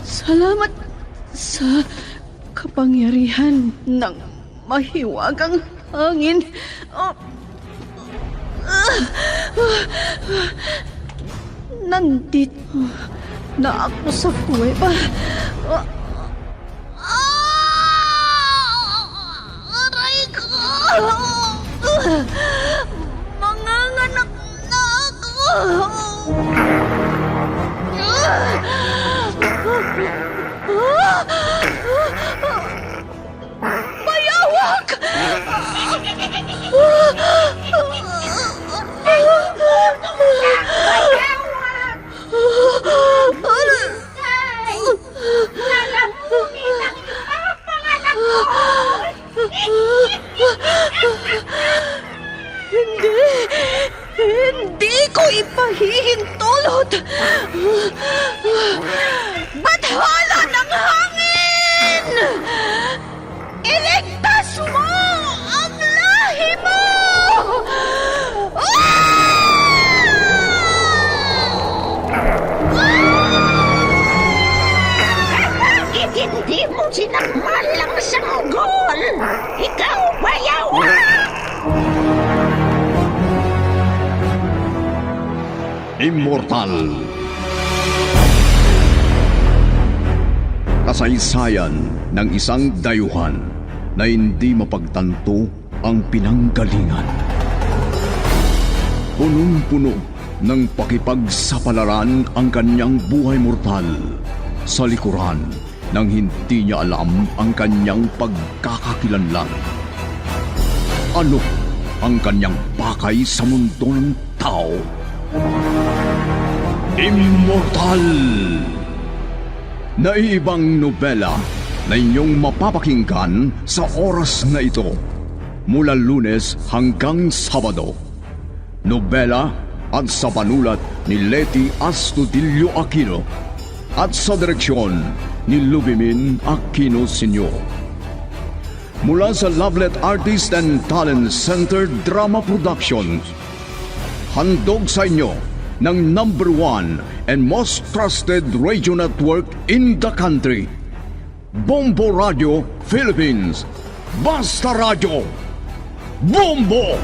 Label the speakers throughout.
Speaker 1: Salamat sa kapangyarihan ng mahiwagang hangin. Nandito na ako sa kuweba. Aray ko! Manganganak na ako! Bayawak!
Speaker 2: Nalamunin ang mga panganak ko!
Speaker 1: Hindi ko ipahihintulot! Bathala ng hangin! Iligtas mo ang lahi mo!
Speaker 2: Bakit hindi mo sinakmal ang sanggol? Ikaw, bayawak!
Speaker 3: Immortal. Kasaysayan ng isang dayuhan na hindi mapagtanto ang pinanggalingan. Punong-puno ng pakipagsapalaran ang kanyang buhay mortal sa likuran nang hindi niya alam ang kanyang pagkakakilanlan. Ano ang kanyang pakay sa mundo ng tao? Immortal! Naiibang nobela na inyong mapapakinggan sa oras na ito mula Lunes hanggang Sabado. Nobela at sa panulat ni Leti Astudillo Aquino at sa direksyon ni Lubimin Aquino Sr. Mula sa Lovelet Artist and Talent Center Drama Productions, handog sa inyo ng #1 and most trusted radio network in the country, Bombo Radio Philippines. Basta Radio Bombo!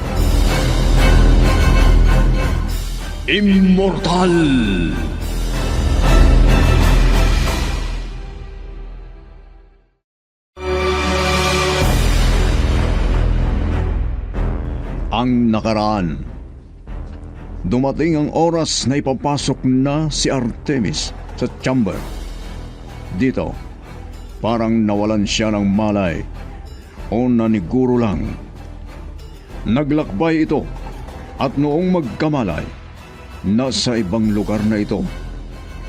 Speaker 3: Immortal! Ang nakaraan. Dumating ang oras na ipapasok na si Artemis sa chamber. Dito, parang nawalan siya ng malay o naniguro lang. Naglakbay ito at noong magkamalay, nasa ibang lugar na ito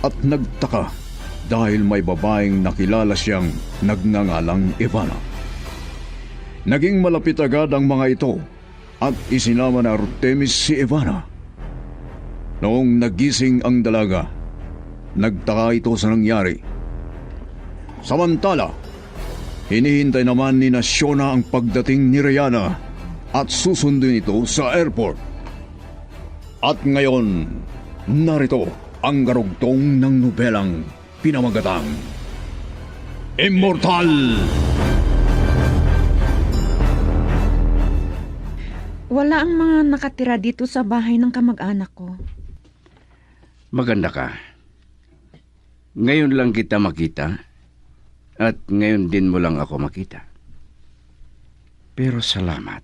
Speaker 3: at nagtaka dahil may babaeng nakilala siyang nagngangalang Ivana. Naging malapit agad ang mga ito at isinama na Artemis si Ivana. Noong nagising ang dalaga, nagtaka ito sa nangyari. Samantala, hinihintay naman ni Shona ang pagdating ni Rihanna at susundin ito sa airport. At ngayon, narito ang garugtong ng nobelang pinamagatang Immortal!
Speaker 4: Wala ang mga nakatira dito sa bahay ng kamag-anak ko.
Speaker 5: Maganda ka. Ngayon lang kita makita at ngayon din mo lang ako makita. Pero salamat.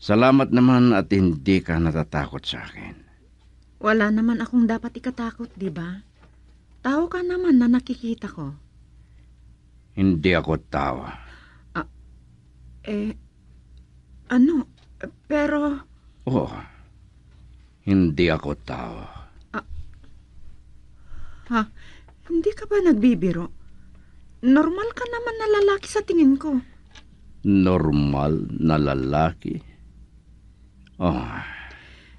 Speaker 5: Salamat naman at hindi ka natatakot sa akin.
Speaker 4: Wala naman akong dapat ikatakot, di ba? Tao ka naman na nakikita ko.
Speaker 5: Hindi ako tawa.
Speaker 4: Ano? Pero...
Speaker 5: Oo. Hindi ako tawa.
Speaker 4: Hindi ka ba nagbibiro? Normal ka naman na lalaki sa tingin ko.
Speaker 5: Normal na lalaki?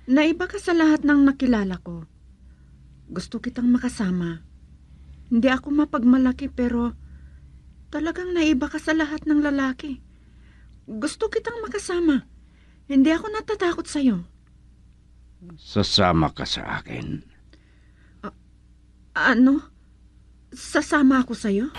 Speaker 4: Naiba ka sa lahat ng nakilala ko. Gusto kitang makasama. Hindi ako mapagmalaki pero talagang naiba ka sa lahat ng lalaki. Gusto kitang makasama. Hindi ako natatakot sa'yo.
Speaker 5: Sasama ka sa akin.
Speaker 4: Ano? Sasama ako sa'yo?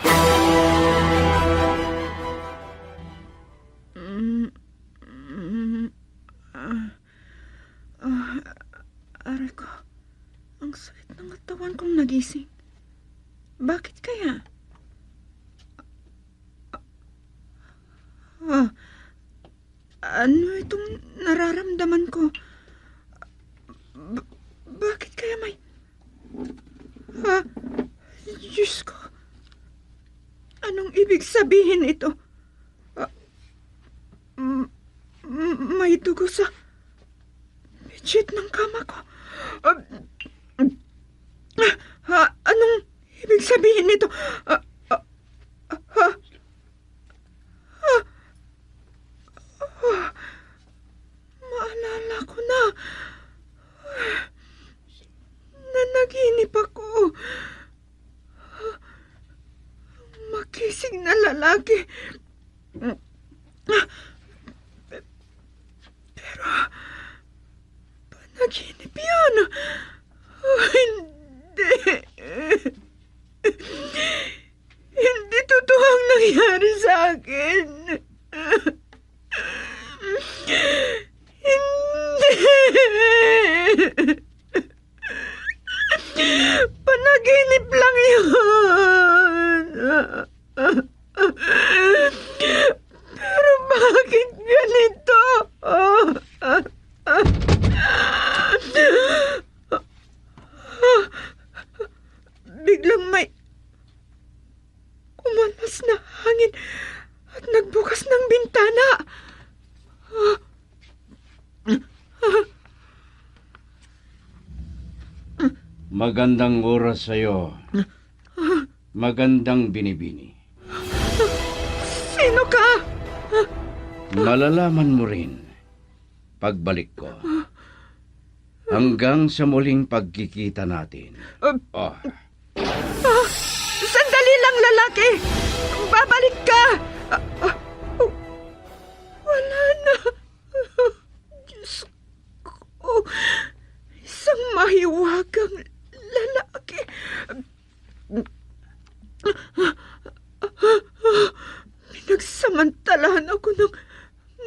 Speaker 4: Aray ko. Ang sakit ng katawan kong nagising. Bakit kaya? Ano itong nararamdaman ko? Bakit kaya may... Diyos ko. Anong ibig sabihin ito? May dugo sa bedsheet ng kama ko. Anong ibig sabihin nito? Maalala ko na. Nanaginip ako. Makisig na lalaki. Pero, panaginip yan. Hindi. Hindi totoo ang nangyari sa akin. Hindi. Panaginip lang yun. Pero bakit ganito? Biglang may kumalas na hangin at nagbukas ng bintana.
Speaker 5: Magandang oras sa'yo. Magandang binibini.
Speaker 4: Sino ka?
Speaker 5: Malalaman mo rin pagbalik ko. Hanggang sa muling pagkikita natin. Oh,
Speaker 4: Sandali lang, lalaki. Babalik ka. Wala na. Diyos ko. Isang mahiwagang lalaki. Pinagsamantalahan ako ng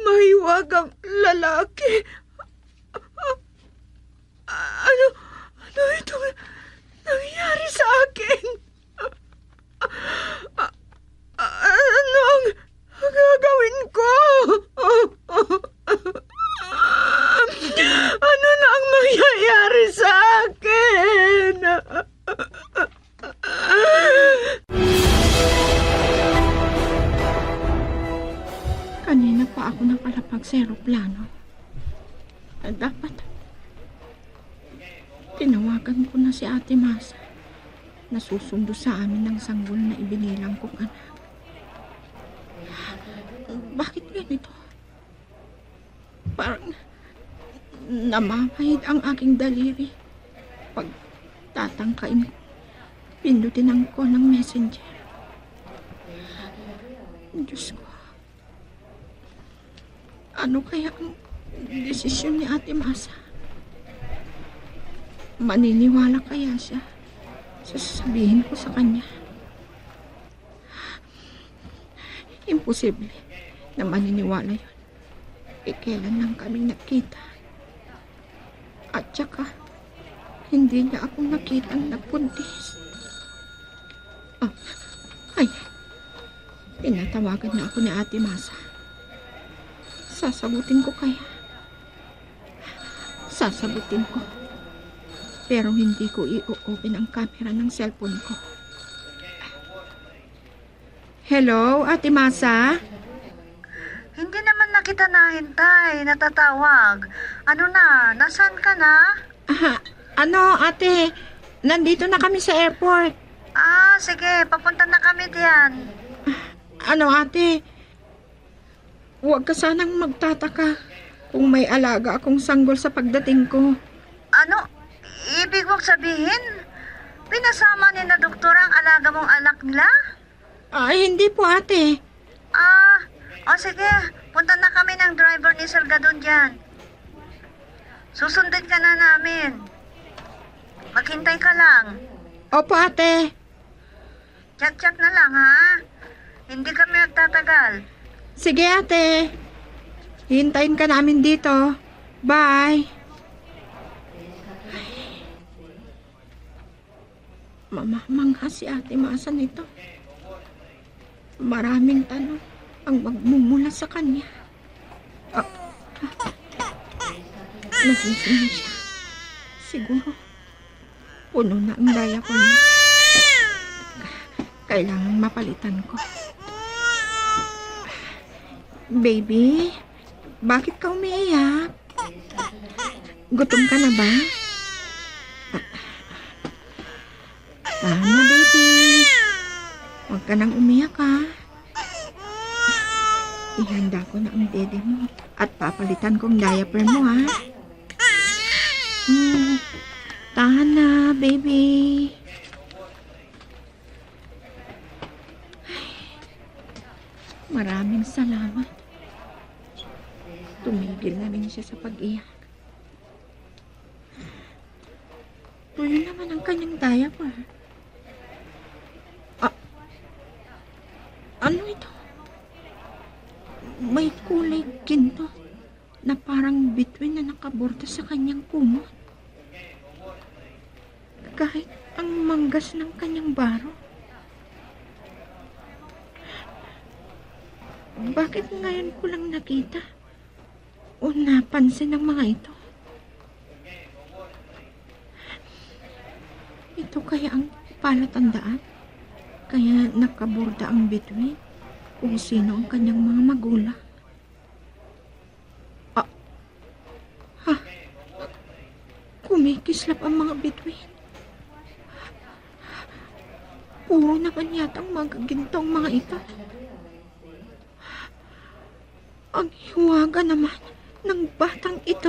Speaker 4: mahiwagang lalaki. Ano itong nangyari sa akin? Ano ang gagawin ko? Ano na ang mangyayari sa akin? Kanina pa ako nakalapag sa eroplano. Dapat tinawagan ko na si Ate Masa na susundo sa amin ng sanggol na ibinilang kong anak. Bakit ganito? Parang namamahid ang aking daliri pag tatangkain ko. Pindutin ko ng messenger. Diyos ko. Ano kaya ang desisyon ni Ate Masa? Maniniwala kaya siya sa sasabihin ko sa kanya? Imposible na maniniwala yun. Kailan lang kaming nakita. At saka, hindi niya ako nakitang nagpuntis. Ay, tinatawagan na ako ni Ate Masa. Sasagutin ko kaya? Sasagutin ko. Pero hindi ko i-open ang camera ng cellphone ko. Hello, Ate Masa?
Speaker 1: Hindi naman na kita nahintay, natatawag. Ano na, nasaan ka na?
Speaker 4: Ano, ate? Nandito na kami sa airport.
Speaker 1: Sige, papunta na kami diyan.
Speaker 4: Ano, ate? Huwag ka sanang magtataka kung may alaga akong sanggol sa pagdating ko.
Speaker 1: Ano? Ibig mong sabihin? Pinasama ni na doktora ang alaga mong anak nila?
Speaker 4: Hindi po, ate.
Speaker 1: Sige. Punta na kami ng driver ni Salgadon dyan. Susundin ka na namin. Maghintay ka lang.
Speaker 4: Opo, ate.
Speaker 1: Chat-chat na lang, ha? Hindi kami magtatagal.
Speaker 4: Sige, ate. Hintayin ka namin dito. Bye. Mamamangha si ate Masa nito. Maraming tanong ang magmumula sa kanya. Nagising na siya. Siguro, puno na ang diaper niya. Kailangan mapalitan ko. Baby, bakit ka umiiyak? Gutom ka na ba? Tahan na, baby. Huwag ka nang umiyak, ha? Ihanda ko na ang dede mo at papalitan kong diaper mo, ha? Tahan na, baby. Maraming salamat. Tumigil na rin siya sa pag-iyak. Tuyo naman ang kanyang diaper. Ano ito? May kulay ginto na parang bituin na nakaborda sa kanyang kumot. Kahit ang manggas ng kanyang baro. Bakit ngayon ko lang nakita o napansin ng mga ito? Ito kaya ang palatandaan? Kaya nakaborda ang bituin kung sino ang kanyang mga magulang. Kumikislap ang mga bituin. Puro naman yata ang mga gintong mga ito. Ang hiwaga naman ng batang ito.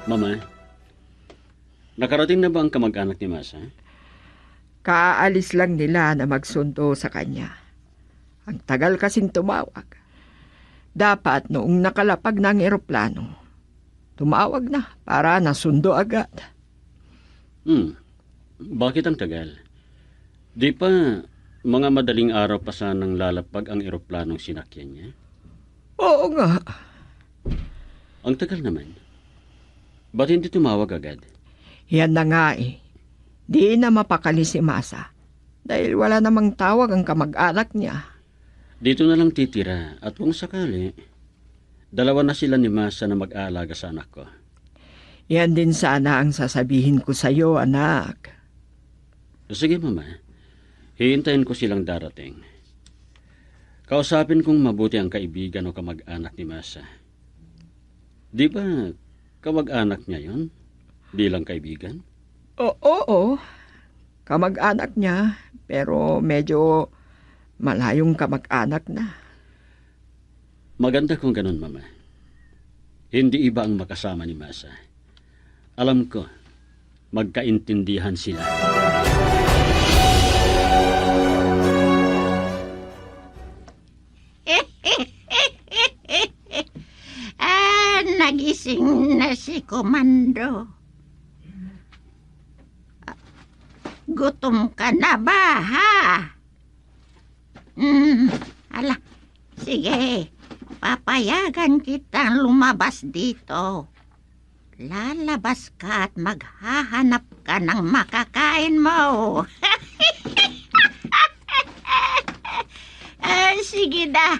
Speaker 6: Mama, nakarating na ba ang kamag-anak ni Masa?
Speaker 7: Kaalis lang nila na magsundo sa kanya. Ang tagal kasing tumawag. Dapat noong nakalapag ng eroplano, tumawag na para nasundo agad.
Speaker 6: Bakit ang tagal? Di pa mga madaling araw pa sanang lalapag ang eroplanong sinakyan niya?
Speaker 7: Oo nga.
Speaker 6: Ang tagal naman. Ba't hindi tumawag agad?
Speaker 7: Yan na nga eh. Di na mapakali si Masa dahil wala namang tawag ang kamag-anak niya.
Speaker 6: Dito na lang titira at kung sakali, dalawa na sila ni Masa na mag-aalaga sa anak ko.
Speaker 7: Yan din sana ang sasabihin ko sa iyo, anak.
Speaker 6: Sige, Mama. Hihintayin ko silang darating. Kausapin kong mabuti ang kaibigan o kamag-anak ni Masa. Di ba kamag-anak niya yon? Di lang kaibigan?
Speaker 7: Oo. Kamag-anak niya, pero medyo malayong kamag-anak na.
Speaker 6: Maganda kung ganun, Mama. Hindi iba ang makasama ni Masa. Alam ko, magkaintindihan sila.
Speaker 2: Nagising na si Komando. Gutom ka na ba, ha? Ala, sige. Papayagan kitang lumabas dito. Lalabas ka at maghahanap ka ng makakain mo. Sige na.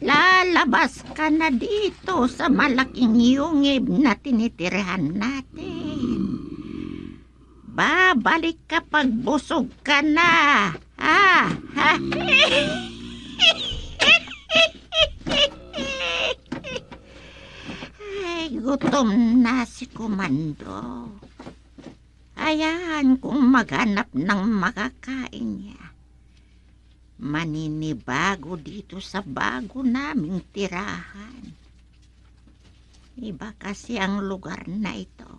Speaker 2: Lalabas ka na dito sa malaking yungib na tinitirahan natin. Babalik ka pag busog ka na. Ha? Ay, gutom na si Komando. Ayan kung maghanap ng makakain niya. Maninibago dito sa bago naming tirahan. Iba kasi ang lugar na ito.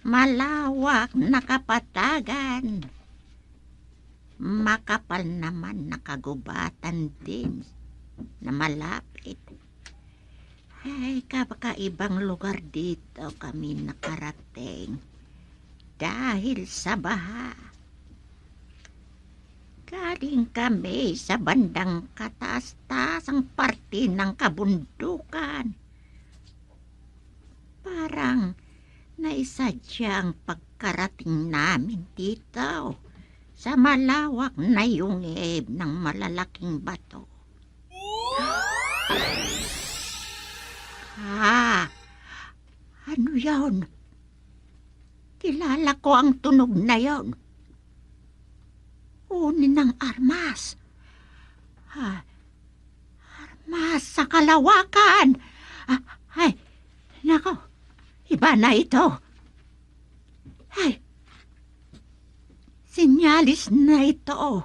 Speaker 2: malawak na kapatagan. Makapal naman na kagubatan din na malapit. Ay, kakaibang lugar dito kami nakarating dahil sa baha. Galing kami sa bandang kataas-taasang parte ng kabundukan. Parang naisadyang pagkarating namin dito sa malawak na yungib ng malalaking bato. Ano yon? Kilala ko ang tunog na yon. Unin ng armas. Armas sa kalawakan. Ay, nako, iba na ito. Ay, sinyalis na ito.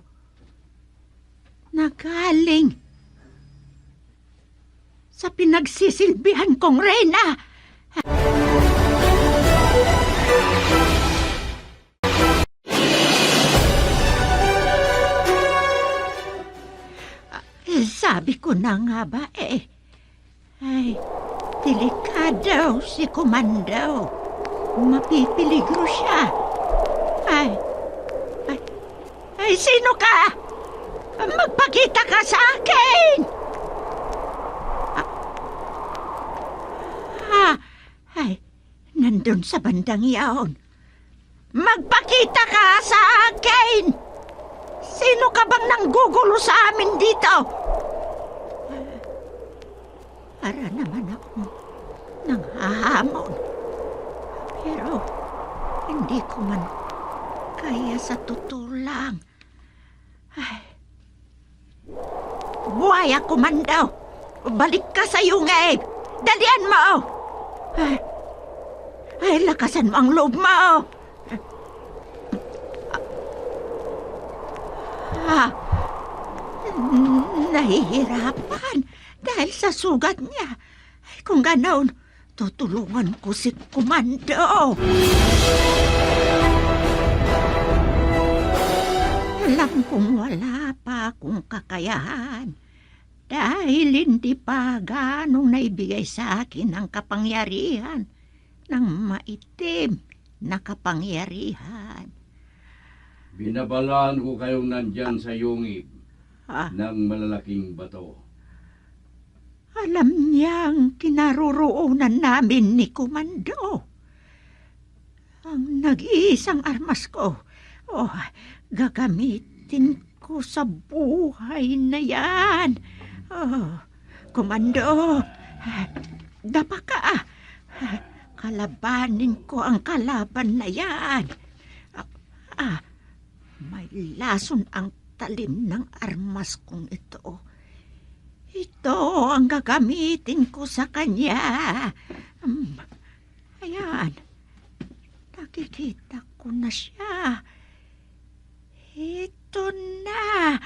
Speaker 2: Nagaling sa pinagsisilbihan kong reyna. Sabi ko na nga ba ay, delikado si Komando. Mapipiligro siya. Ay, sino ka? Magpakita ka sa akin! Nandun sa bandang iyon. Magpakita ka sa akin! Sino ka bang nanggugulo sa amin dito? Para naman ako nanghahamon. Pero hindi ko man kaya sa totoo lang. Buhaya, Komando! Balik ka sa yungib! Dalian mo! Lakasan mo ang loob mo! Nahihirapan dahil sa sugat niya. Kung ganoon, tutulungan ko si Komando. Alam kong wala pa akong kakayahan dahil hindi pa ganong naibigay sa akin ang kapangyarihan ng maitim na kapangyarihan.
Speaker 5: Binabalaan ko kayong nandyan sa yungib ng malalaking bato.
Speaker 2: Alam niyang kinaroroonan namin ni Komando. Ang nag-iisang armas ko, gagamitin ko sa buhay na yan. Komando, dapa ka. Kalabanin ko ang kalaban na yan. May lason ang talim ng armas kong ito. Ito ang gagamitin ko sa kanya. Ayan. Nakikita ko na siya. Ito na.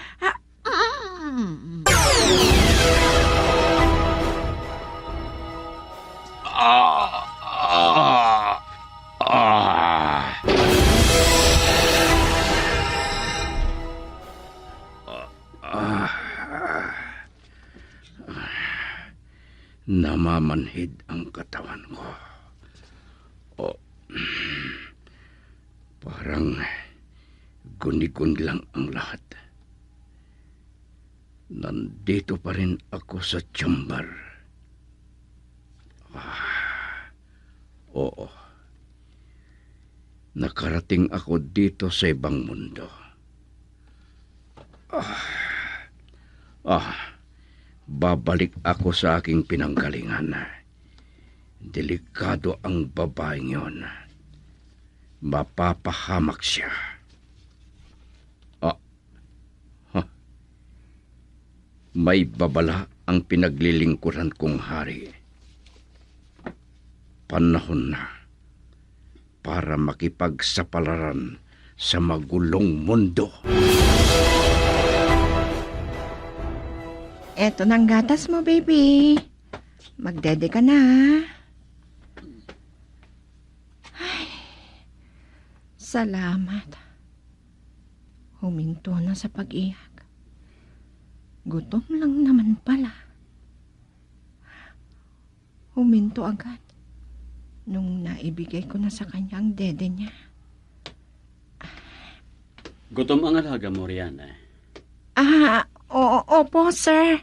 Speaker 5: Namamanhid ang katawan ko. Parang gunigon lang ang lahat. Nandito pa rin ako sa chamber. Oo. Nakarating ako dito sa ibang mundo. Babalik ako sa aking pinanggalingan. Delikado ang babaeng yon. Mapapahamak siya. May babala ang pinaglilingkuran kong hari. Panahon na para makipagsapalaran sa magulong mundo.
Speaker 7: Eto nang gatas mo, baby. Magdede ka na. Salamat. Huminto na sa pag-iyak. Gutom lang naman pala. Huminto agad nung naibigay ko na sa kanya ang dede niya.
Speaker 6: Gutom ang alaga mo, Rihanna.
Speaker 7: Opo, sir.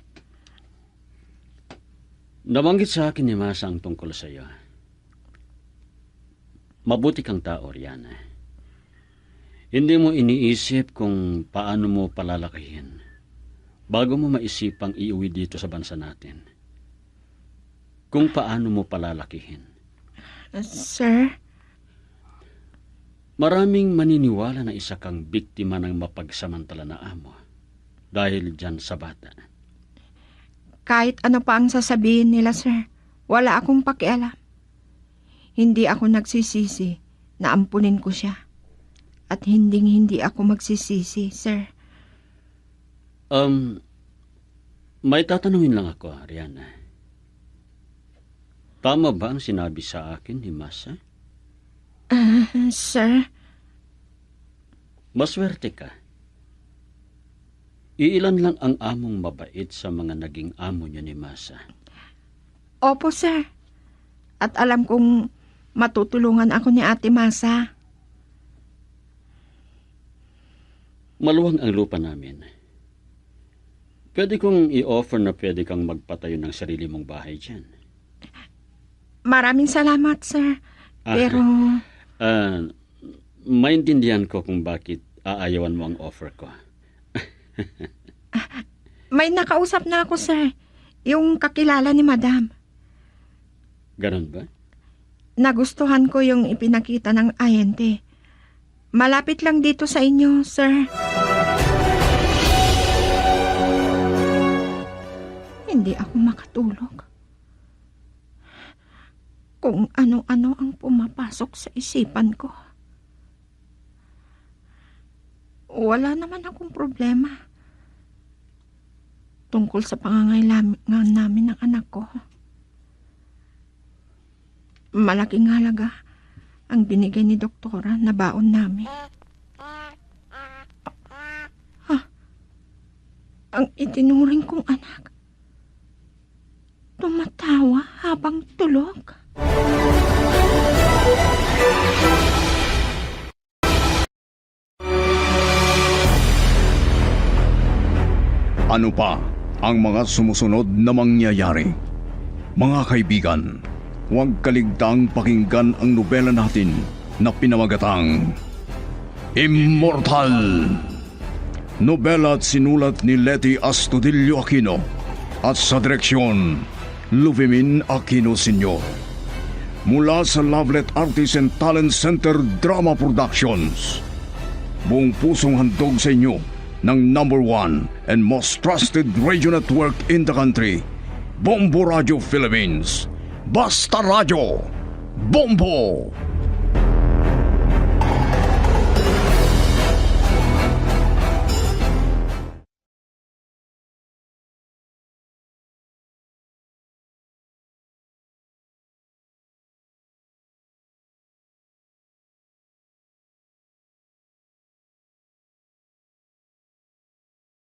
Speaker 6: Nabanggit sa akin ni Masa ang tungkol sa iyo. Mabuti kang tao, Rihanna. Hindi mo iniisip kung paano mo palalakihin bago mo maisipang iuwi dito sa bansa natin. Kung paano mo palalakihin.
Speaker 7: Sir?
Speaker 6: Maraming maniniwala na isa kang biktima ng mapagsamantala na amo dahil dyan sa bata.
Speaker 7: Kahit ano pa ang sasabihin nila, sir, wala akong pakialam. Hindi ako nagsisisi na ampunin ko siya. At hindi ako magsisisi, sir.
Speaker 6: May tatanungin lang ako, Rihanna. Tama ba ang sinabi sa akin ni Masa?
Speaker 7: Sir?
Speaker 6: Maswerte ka. Iilan lang ang among mabait sa mga naging amo niyo ni Masa.
Speaker 7: Opo, sir. At alam kong matutulungan ako ni Ate Masa.
Speaker 6: Maluwang ang lupa namin. Pwede kong i-offer na pwede kang magpatayo ng sarili mong bahay dyan.
Speaker 7: Maraming salamat, sir. Pero...
Speaker 6: maintindihan ko kung bakit aayawan mo ang offer ko.
Speaker 7: May nakausap na ako, sir. Yung kakilala ni Madam.
Speaker 6: Ganon ba?
Speaker 7: Nagustuhan ko yung ipinakita ng ahente. Malapit lang dito sa inyo, sir. Hindi ako makatulog. Kung ano-ano ang pumapasok sa isipan ko. Wala naman akong problema tungkol sa pangangailangan namin ng anak ko. Malaking halaga ang binigay ni doktora na baon namin. Ang itinuring kong anak, tumatawa habang tulog.
Speaker 3: Ano pa ang mga sumusunod na mangyayari? Mga kaibigan, huwag kaligtaang pakinggan ang nobela natin na pinamagatang Immortal. Nobela at sinulat ni Letty Astudillo Aquino at sa direksyon Luvimin Aquino Sr. Mula sa Lovelet Artists and Talent Center Drama Productions. Buong pusong handog sa inyo ng #1 and most trusted radio network in the country, Bombo Radio Philippines. Basta Radio, Bombo!